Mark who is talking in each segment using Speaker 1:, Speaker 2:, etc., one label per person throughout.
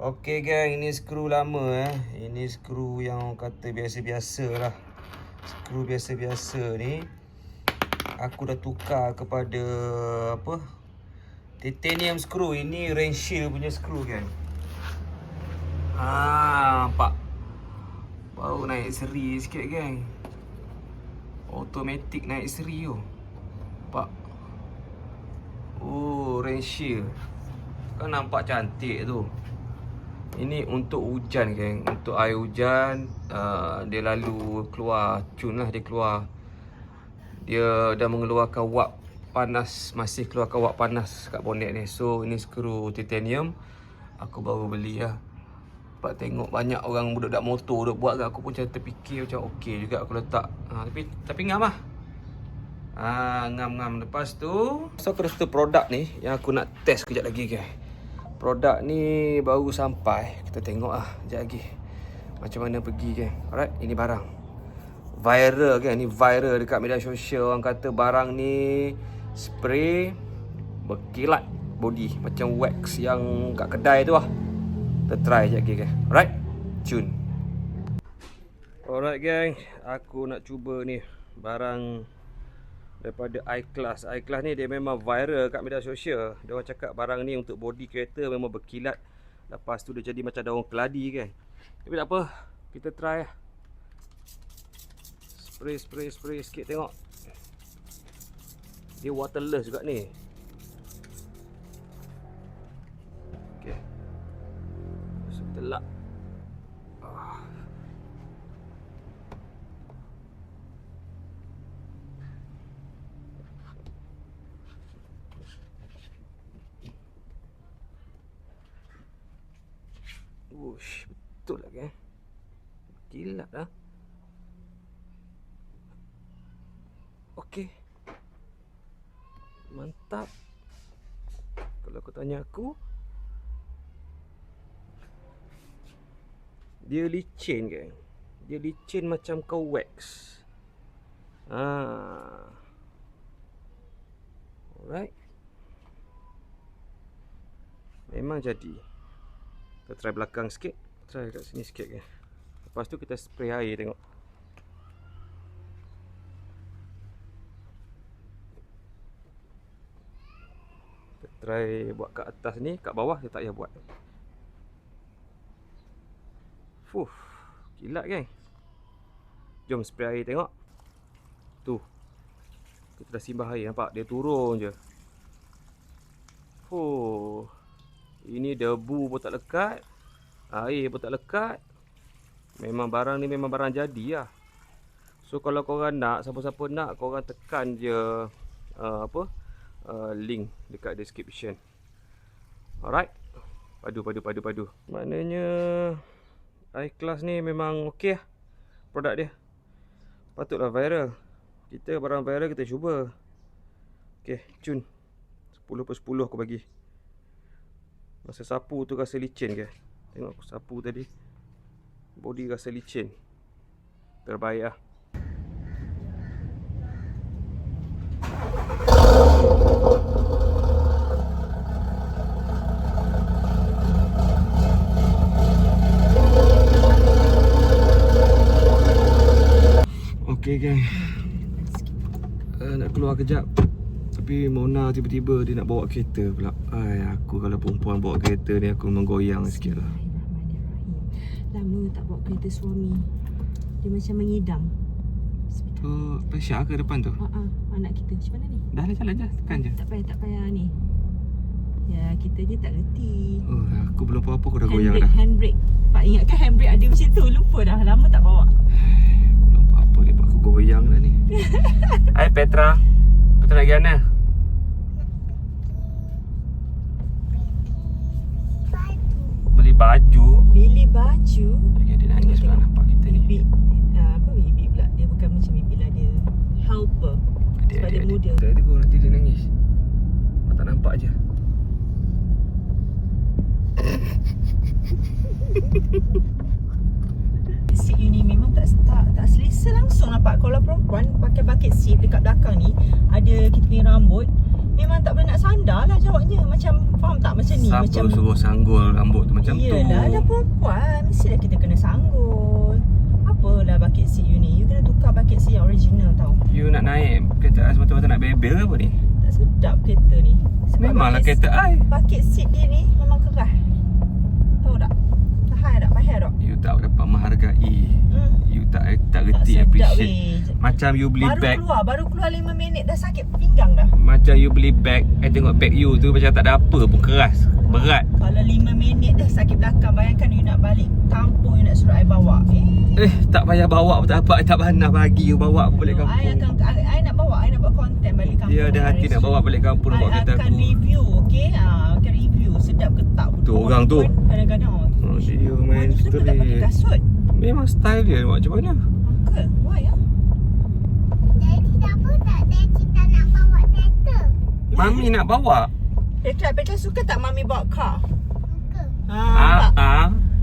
Speaker 1: Okey gang, ini skru lama Ini skru yang kata biasa-biasa lah. Skru biasa-biasa ni aku dah tukar kepada apa? Titanium skru. Ini Renshield punya skru kan. Nampak. Baru naik seri sikit gang. Automatic naik seri tu. Nampak. Oh, Renshield. Kan nampak cantik tu. Ini untuk hujan geng, untuk air hujan. Dia lalu keluar cun lah, dia keluar. Dia dah mengeluarkan wap panas, masih keluarkan wap panas kat bonet ni. So ini skru titanium. Aku baru beli lah. Sebab tengok banyak orang budak-budak motor duk buat kan, aku pun macam terfikir macam okey juga aku letak. Tapi ngam lah. Ngam-ngam. Lepas tu, so aku rasa produk ni yang aku nak test kejap lagi guys. Produk ni baru sampai. Kita tengok lah sekejap lagi macam mana pergi kan. Alright, ini barang viral kan. Ni viral dekat media sosial. Orang kata barang ni spray berkilat body macam wax yang kat kedai tu lah. Kita try sekejap lagi kan. Alright, tune. Alright gang, aku nak cuba ni barang daripada iClass. iClass ni dia memang viral kat media sosial. Dia orang cakap barang ni untuk body kereta memang berkilat. Lepas tu dia jadi macam daun keladi kan. Tapi tak apa, kita try lah. Spray sikit tengok. Dia waterless juga ni. Okay, so kita lap. Wush, betul lah kan. Kilat lah. Okey, mantap. Kalau kau tanya aku, dia licin kan. Dia licin macam kau wax. Alright, memang jadi. Kita try belakang sikit. Try kat sini sikit kan. Lepas tu kita spray air tengok. Kita try buat kat atas ni. Kat bawah kita tak payah buat. Kilat kan. Jom spray air tengok. Tu, kita dah simbah air. Nampak dia turun je. Ini debu pun tak lekat, air pun tak lekat. Memang barang ni memang barang jadi lah. So kalau korang nak, siapa-siapa nak, korang tekan je link dekat description. Alright, padu. Maknanya iClass ni memang okey lah produk dia. Patutlah viral. Kita barang viral kita cuba. Okay, cun. 10/10 aku bagi. Masa sapu tu rasa licin ke? Tengok aku sapu tadi, body rasa licin. Terbaik lah. Okay gang, nak keluar kejap. Tapi Mona tiba-tiba dia nak bawa kereta pula. Aku kalau perempuan bawa kereta ni aku memang goyang sikit lah.
Speaker 2: Lama tak bawa kereta suami. Dia macam mengidam.
Speaker 1: Tu Pasha ke depan tu?
Speaker 2: Anak kita macam mana ni?
Speaker 1: Dah lah, jalan je, tekan je.
Speaker 2: Tak payah ni. Ya, kita je tak reti.
Speaker 1: Aku belum apa-apa aku dah goyang dah.
Speaker 2: Handbrake. Pak ingatkan handbrake ada macam tu. Lupa dah, lama tak bawa.
Speaker 1: Belum apa-apa dia buat aku goyang dah ni. Hai Petra. Petra nak pergi mana? Beli baju. Okay, dia nangis pula nampak kita ni.
Speaker 2: Bibi, bibi pula. Dia bukan macam bibi lah, dia helper. Sebab dia muda.
Speaker 1: Saya tegur nanti dia nangis. Tak nampak je.
Speaker 2: Seat you ni memang tak selesa langsung nampak. Kalau perempuan pakai bucket seat dekat belakang ni, ada kita punya rambut, Memang tak boleh nak sandar lah jawabnya. Macam faham tak macam ni?
Speaker 1: Siapa
Speaker 2: Macam
Speaker 1: suruh sanggul rambut tu macam tu?
Speaker 2: Yelah, dah perempuan, mestilah kita kena sanggul. Apalah bucket seat you ni? You kena tukar bucket seat yang original tau.
Speaker 1: You nak naik kereta semata-mata nak bebel ke apa ni?
Speaker 2: Tak sedap kereta ni. Sebab
Speaker 1: Memanglah
Speaker 2: bucket-
Speaker 1: kereta I.
Speaker 2: bucket seat dia ni memang keras. Tahu tak? Tahan tak? Pahal tak?
Speaker 1: You tak dapat menghargai. You tak reti
Speaker 2: sedap
Speaker 1: appreciate.
Speaker 2: weh.
Speaker 1: Macam you beli bag.
Speaker 2: Baru keluar 5 minit dah sakit pinggang dah.
Speaker 1: Macam you beli bag, I tengok bag you tu macam tak ada apa pun, keras, berat.
Speaker 2: Kalau 5 minit dah sakit belakang, bayangkan you nak balik kampung, you nak suruh I bawa.
Speaker 1: Tak payah bawa pun tak apa, I tak panas bagi you bawa pun balik kampung.
Speaker 2: I nak bawa, I nak buat konten balik kampung.
Speaker 1: Dia ada hati nak bawa balik kampung, bawa kereta
Speaker 2: I akan
Speaker 1: aku.
Speaker 2: review, okay? Akan review sedap ke tak.
Speaker 1: Tu orang tu.
Speaker 2: Kadang-kadang
Speaker 1: Oh, dia main
Speaker 2: Kenapa tak pakai
Speaker 1: straight.
Speaker 2: kasut?
Speaker 1: Memang style dia, buat macam mana?
Speaker 2: Uncle, why ya?
Speaker 3: Daddy tak nak bawa kereta.
Speaker 1: Mami nak bawa?
Speaker 2: Petra suka tak Mami bawa car?
Speaker 3: Suka.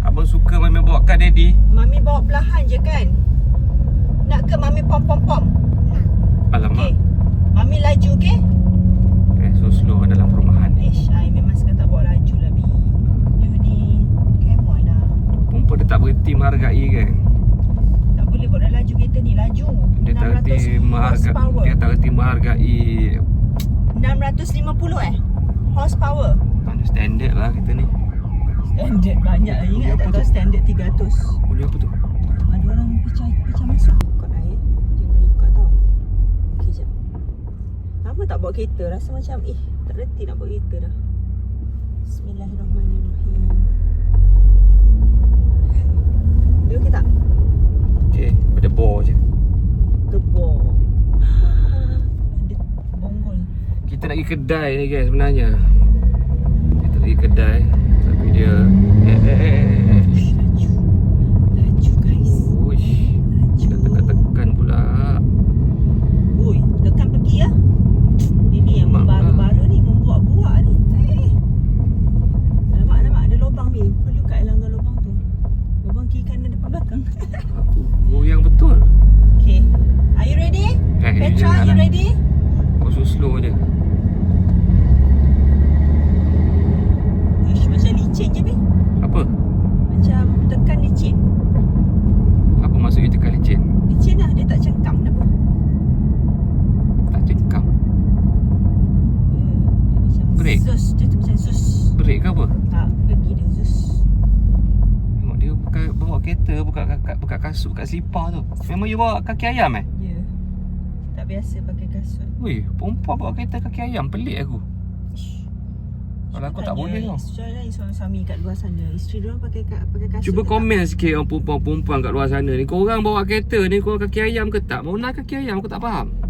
Speaker 1: Abang suka Mami bawa kat daddy.
Speaker 2: Mami bawa perlahan je kan? Nak ke Mami pom-pom-pom?
Speaker 1: Alamak.
Speaker 2: Okay. Mami laju, okay?
Speaker 1: So slow dalam perumahan ni.
Speaker 2: I memang sekarang tak bawa laju lah, Bi. You ni, come on lah.
Speaker 1: Perempuan dia tak berhenti menghargai kan?
Speaker 2: Tak boleh bawa laju kereta ni, laju.
Speaker 1: Dia tak reti
Speaker 2: 600 horsepower.
Speaker 1: Dia tak reti menghargai
Speaker 2: 650 horsepower.
Speaker 1: standard lah kita ni.
Speaker 2: Standard banyak lah. Ingat tak tahu standard 300.
Speaker 1: Bunyi apa tu?
Speaker 2: Ada orang pecah masuk. Ikut air. Jangan ikut tau. Okey, jap. Lama tak bawa kereta. Rasa macam tak reti nak bawa kereta dah. Bismillahirrahmanirrahim. Dia okey tak?
Speaker 1: Okay, pada bor je.
Speaker 2: Gebor. Ada bonggol.
Speaker 1: Kita nak pergi kedai ni guys sebenarnya. Kita nak pergi kedai. Tapi dia
Speaker 2: Laju. Laju guys.
Speaker 1: Uish,
Speaker 2: Laju.
Speaker 1: dah tekan-tekan pula.
Speaker 2: Ui, tekan pergi ya. Ini yang
Speaker 1: Mak,
Speaker 2: baru-baru ni membuat-buat ni. Alamak, ada lubang ni. Perlu kat langgar lubang tu. Lubang kiri kanan depan belakang.
Speaker 1: Goyang betul.
Speaker 2: Okay. Are you ready? Petra,
Speaker 1: jangan
Speaker 2: you
Speaker 1: lah.
Speaker 2: ready?
Speaker 1: Kau suruh slow je.
Speaker 2: Ish, macam licin je, Bi.
Speaker 1: Apa?
Speaker 2: Macam tekan licin.
Speaker 1: Apa maksud you tekan licin?
Speaker 2: Licin lah, dia tak cengkam. Kenapa?
Speaker 1: Tak cengkam.
Speaker 2: Dia macam
Speaker 1: Break?
Speaker 2: zus. Dia tu macam zus.
Speaker 1: Break ke apa?
Speaker 2: Tak, pergi dia zus.
Speaker 1: Tengok dia bukan bawa kereta, buka kasut, buka selipar tu. Memang you bawa kaki ayam
Speaker 2: Ya. Tak biasa pakai kasut.
Speaker 1: Weh, perempuan bawa kereta kaki ayam, pelik aku. Kalau aku tak boleh tau.
Speaker 2: Soalan suami kat luar sana, isteri diorang pakai kasut.
Speaker 1: Cuba
Speaker 2: ke
Speaker 1: komen sikit orang perempuan-perempuan kat luar sana ni. Korang bawa kereta ni, korang kaki ayam ke tak? Mana kaki ayam? Aku tak faham.
Speaker 2: tak?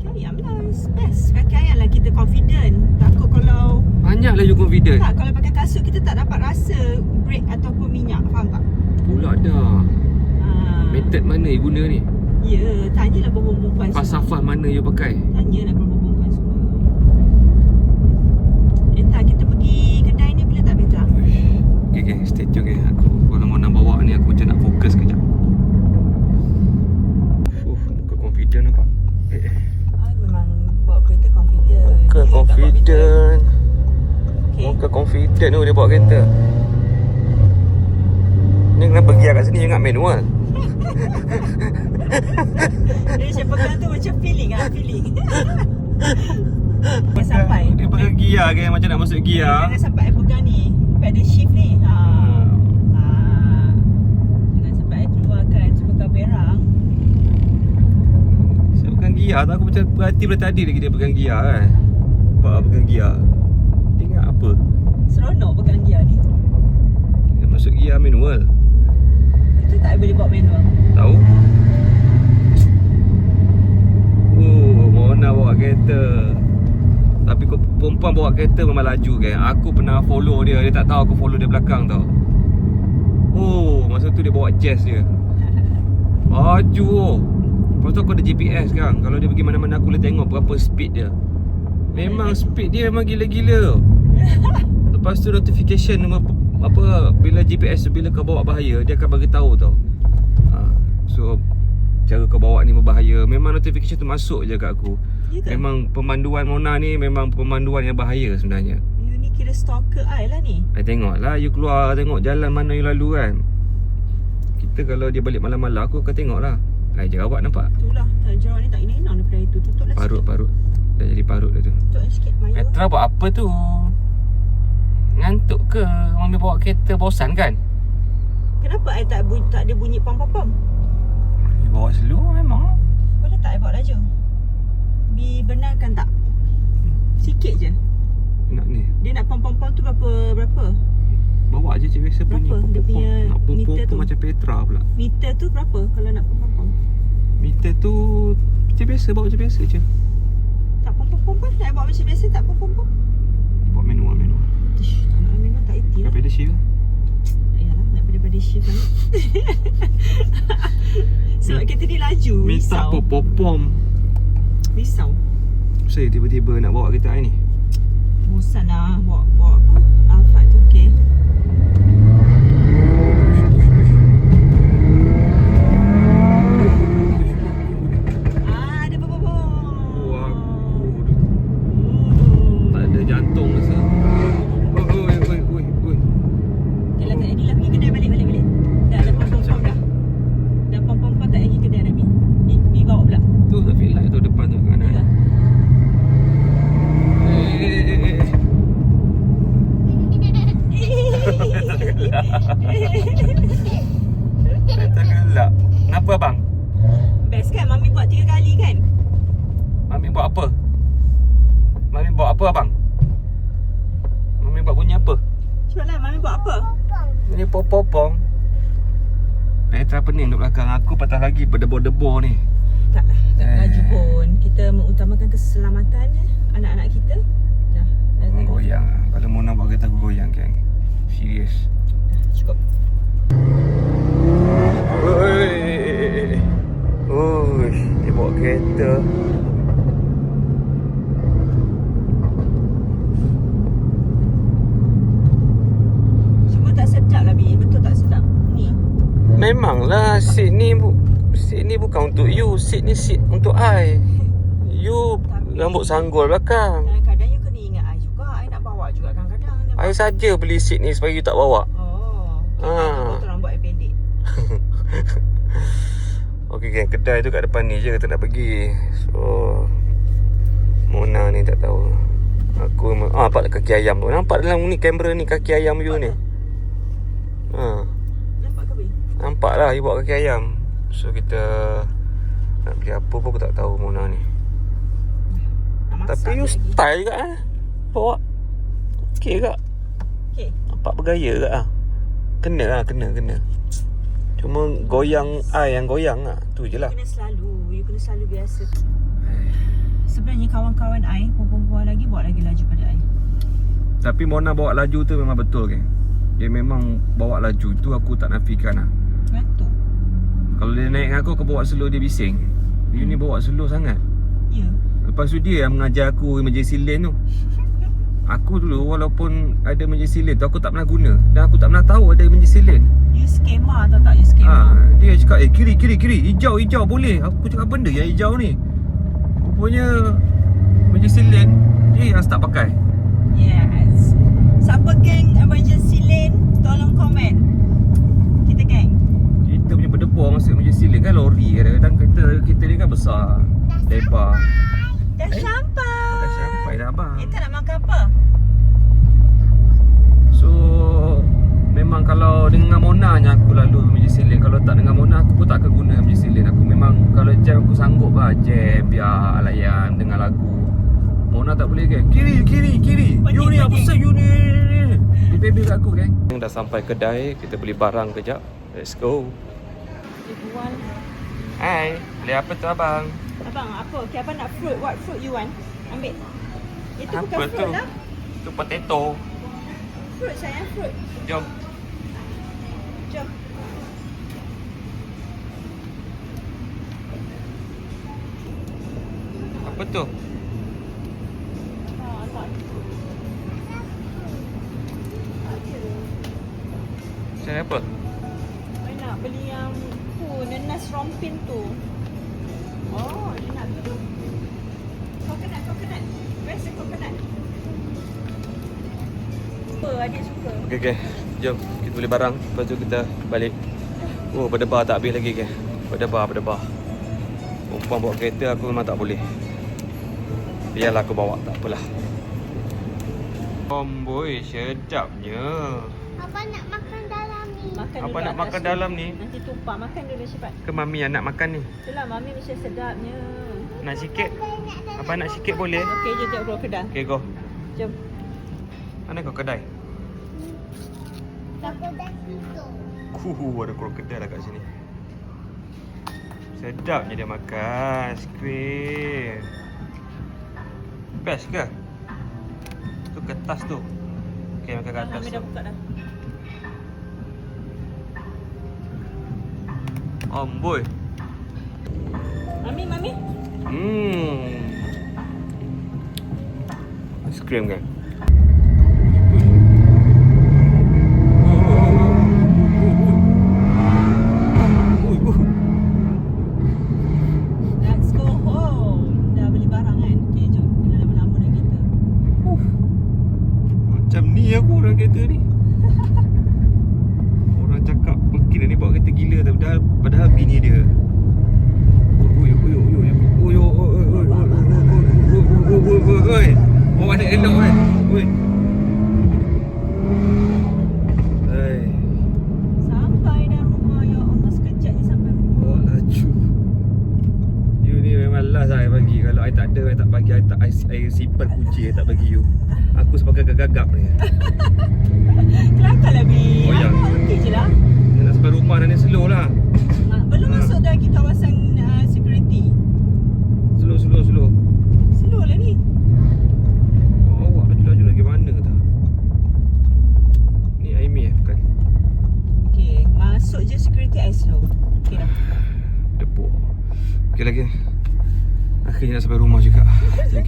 Speaker 2: Kaki ayam lah, it's best. Kaki ayam lah kita confident. Takut kalau
Speaker 1: Banyaklah you confident.
Speaker 2: tak, kalau pakai kasut kita tak dapat rasa brake ataupun minyak. Faham tak?
Speaker 1: Pula dah. Method mana you guna ni?
Speaker 2: Ya, tanyalah perempuan-perempuan
Speaker 1: Falsafah mana you pakai?
Speaker 2: Tanyalah perempuan-perempuan semua. Entah kita pergi kedai ni bila tak Petra?
Speaker 1: Okay, stay tune okay. Kalau nak bawa ni aku macam nak fokus kejap. Muka confident nampak.
Speaker 2: I memang bawa kereta confident.
Speaker 1: Muka
Speaker 2: You tak bawa
Speaker 1: confident.
Speaker 2: Okay.
Speaker 1: Muka confident tu dia bawa kereta. Ni kenapa gear kat sini you ingat manual?
Speaker 2: Dia macam pegang tu macam feeling feeling. Dia sampai.
Speaker 1: Dia pegang gear kan macam nak masuk gear.
Speaker 2: Jangan sampai I pegang ni pedal shift ni. Jangan sampai I keluarkan sepegang berang.
Speaker 1: Saya pegang gear tu aku macam perhati dari tadi lagi dia pegang gear kan. Nampak pegang gear. Dia ingat apa?
Speaker 2: Seronok pegang gear ni.
Speaker 1: Dia masuk gear manual.
Speaker 2: Itu tak I boleh bawa manual.
Speaker 1: Tahu? Mona bawa kereta. Tapi perempuan bawa kereta memang laju kan. Aku pernah follow dia. Dia tak tahu aku follow dia belakang tau. Masa tu dia bawa jazz dia. Laju. Lepas tu aku ada GPS sekarang. Kalau dia pergi mana-mana aku boleh tengok berapa speed dia. Memang speed dia memang gila-gila. Lepas tu notification apa bila GPS tu bila kau bawa bahaya dia akan bagi tahu tau. So cara kau bawa ni berbahaya. Memang notification tu masuk je kat aku.
Speaker 2: Ya ke?
Speaker 1: Memang pemanduan Mona ni memang pemanduan yang bahaya sebenarnya.
Speaker 2: You ni kira stalker I lah ni.
Speaker 1: Tengoklah, you keluar tengok jalan mana you lalu kan. Kita kalau dia balik malam-malam, aku akan tengok lah. Jerawat nampak.
Speaker 2: Itulah, jerawat ni tak inang daripada itu. Tutup lah sikit.
Speaker 1: Parut. Dah jadi parut dah tu.
Speaker 2: Tutup sikit, Maya.
Speaker 1: Petra buat apa tu? Ngantuk ke? Mami bawa kereta bosan kan?
Speaker 2: Kenapa I tak ada bunyi pom-pom-pom?
Speaker 1: Bawa slow memang.
Speaker 2: Boleh tak I bawa laju? Dibenarkan tak? Sikit je.
Speaker 1: Nak ni.
Speaker 2: Dia nak pom-pom-pom tu berapa?
Speaker 1: Bawa je je biasa bunyi
Speaker 2: Berapa dia
Speaker 1: pom-pom.
Speaker 2: punya
Speaker 1: Nak
Speaker 2: meter
Speaker 1: pom-pom
Speaker 2: tu?
Speaker 1: macam Petra pula.
Speaker 2: Meter tu berapa kalau nak pom-pom-pom?
Speaker 1: Meter tu macam biasa, bawa je biasa je.
Speaker 2: Tak pom-pom-pom pun? Nak bawa macam biasa tak pom-pom-pom?
Speaker 1: Bawa manual.
Speaker 2: Ish, tak nak minum tak erti lah.
Speaker 1: Daripada shift.
Speaker 2: Yalah, nak pada shift kan. Sebab kereta dia laju.
Speaker 1: Minta
Speaker 2: Risau.
Speaker 1: apa pom-pom.
Speaker 2: Risau.
Speaker 1: Saya tiba-tiba nak bawa kereta I ni.
Speaker 2: Bosan lah bawa apa? Alphard tu okey. Ada apa-apa.
Speaker 1: Oh, tak ada jantung rasa. Oi.
Speaker 2: Yalah tak jadilah pergi kedai balik. Dah pom-pom dah. Dah pom-pom tak lagi kedai dah Bi bawa pula.
Speaker 1: Tu tak feel light tu depan tu kanan.
Speaker 2: Ya.
Speaker 1: Tak gelap. Kenapa abang?
Speaker 2: Best kan Mami buat 3 kali kan?
Speaker 1: Mami buat apa? Mami buat apa abang? Mami buat bunyi apa?
Speaker 2: Cepat lah Mami buat apa?
Speaker 1: Bunyi pom-pom. Petra pening duduk belakang aku, patah lagi berdebur-debur ni.
Speaker 2: Taklah, tak laju pun. Kita mengutamakan keselamatan anak-anak kita. Dah
Speaker 1: Goyang. Kalau Mona buat kereta aku goyang kan. Serius.
Speaker 2: cukup.
Speaker 1: Dia bawa kereta.
Speaker 2: Cuma tak sedap lah Bi. Betul tak sedap? Ni.
Speaker 1: Memanglah seat ni bukan untuk you. Seat ni seat untuk I. You rambut sanggul belakang.
Speaker 2: Kadang-kadang you kena ingat I juga. I nak bawa juga kadang-kadang.
Speaker 1: I saja beli seat ni supaya you tak bawa.
Speaker 2: Oh. Betul rambut I pendek.
Speaker 1: Okey kan, kedai tu kat depan ni je kita nak pergi. So Mona ni tak tahu. Aku nampak kaki ayam tu. Nampak dalam ni kamera ni kaki ayam you ni.
Speaker 2: Nampak ke Bi?
Speaker 1: Nampak lah you bawa kaki ayam. So kita nak beli apa pun aku tak tahu Mona ni.
Speaker 2: Nak masak
Speaker 1: Tapi you
Speaker 2: lagi.
Speaker 1: style juga bawa. Okey juga.
Speaker 2: Okay.
Speaker 1: Nampak bergaya juga Kena lah, kena. Cuma goyang yang goyang lah. Tu je lah.
Speaker 2: You kena selalu biasa. Sebenarnya kawan-kawan I, perempuan lagi bawa lagi laju pada I.
Speaker 1: Tapi Mona bawa laju tu memang betul kan. Dia memang bawa laju tu aku tak nafikan lah.
Speaker 2: Ngantuk.
Speaker 1: Kalau dia naik dengan aku bawa slow dia bising. Dia ni bawa slow sangat.
Speaker 2: Ya.
Speaker 1: Lepas tu dia yang mengajar aku emergency lane tu. Aku dulu walaupun ada emergency lane tu aku tak pernah guna. Dan aku tak pernah tahu ada emergency lane.
Speaker 2: You skema tahu tak? You skema.
Speaker 1: Dia cakap kiri hijau boleh. Aku cakap benda yang hijau ni. Rupanya emergency lane dia yang start pakai.
Speaker 2: Yes. Siapa geng emergency lane? Tolong komen. Kita geng.
Speaker 1: Kita punya berdebur masuk emergency lane kan lori kadang-kadang kita ni kan besar, lebar.
Speaker 2: Dah sampai.
Speaker 1: Dah sampai dah abang.
Speaker 2: Tak nak makan apa?
Speaker 1: So memang kalau dengan Mona nya aku lalu emergency lane. Kalau tak dengan Mona aku pun tak akan guna emergency lane. Aku memang kalau jam aku sanggup lah jam biar layan dengar lagu. Mona tak boleh kan. Kiri. You ni apa pasal you ni? Dia baby kat aku kan. Dah sampai kedai, kita beli barang kejap. Let's go.
Speaker 2: Jual.
Speaker 1: Hai, beli apa tu abang?
Speaker 2: Abang apa? Okay, abang nak fruit. What fruit you want? Ambil. Itu
Speaker 1: Apa
Speaker 2: bukan
Speaker 1: tu?
Speaker 2: fruit lah.
Speaker 1: Tu potato.
Speaker 2: Fruit sayang, fruit.
Speaker 1: Jom.
Speaker 2: Jom.
Speaker 1: Apa tu? Saya apa?
Speaker 2: I nak beli yang nenas rompin tu. Oh, dia nak tu. Coconut. Where's the coconut? Suka, adik suka.
Speaker 1: Okay. Jom kita beli barang. Lepas tu kita balik. Oh, berdebar tak habis lagi ke? Berdebar. Umpang bawa kereta aku memang tak boleh. Biarlah aku bawa, tak apalah. Boy, sedapnya.
Speaker 3: Apa nak makan dalam ni?
Speaker 2: Makan
Speaker 1: Apa
Speaker 2: dulu
Speaker 1: nak
Speaker 2: atas
Speaker 1: makan
Speaker 2: tu.
Speaker 1: dalam ni?
Speaker 2: Nanti tumpah. Makan dulu cepat.
Speaker 1: Ke mami yang nak makan ni?
Speaker 2: Itulah mami mesti sedapnya.
Speaker 1: Nak sikit? Apa nak sikit boleh?
Speaker 2: Okey, jom tengok keluar kedai.
Speaker 1: Okay, go.
Speaker 2: Jom.
Speaker 1: Mana kau kedai?
Speaker 3: Aku dah situ.
Speaker 1: Ada krokodil lah kat sini. Sedapnya dia makan squid. Best ke? Tu kertas tu. Okay, makan kat atas
Speaker 2: Mami
Speaker 1: tu.
Speaker 2: dah buka dah.
Speaker 1: Amboi.
Speaker 2: Mami.
Speaker 1: Ice cream kan?
Speaker 2: Let's go home. Dah beli barang kan? Okey, jom. Jangan lama-lama dah kita.
Speaker 1: Macam ni aku orang kereta ni. Orang cakap mungkin ni bawa kereta gila tau. Padahal bini dia. Oi. Oh, ada elok kan? Oi. Hai.
Speaker 2: Sampai dah rumah. Ya Allah, sekejap je sampai rumah.
Speaker 1: Bawa laju. You ni memang last lah I bagi. Kalau I tak ada, I tak bagi. I simpan kunci, I tak bagi you. Aku sebagai gagap ni.
Speaker 2: Kelakar lah, Bi.
Speaker 1: Oh, ya.
Speaker 2: Okey je lah.
Speaker 1: Dia nak sampai rumah dah ni slow lah.
Speaker 2: Belum masuk lagi kawasan security.
Speaker 1: Slow.
Speaker 2: Slow lah ni.
Speaker 1: Oh, awak laju-laju lagi mana tak? Ni Aimi bukan?
Speaker 2: Okey, masuk je security I slow. Okey dah.
Speaker 1: Depuk. Okey lagi. Akhirnya nak sampai rumah juga. Thank you.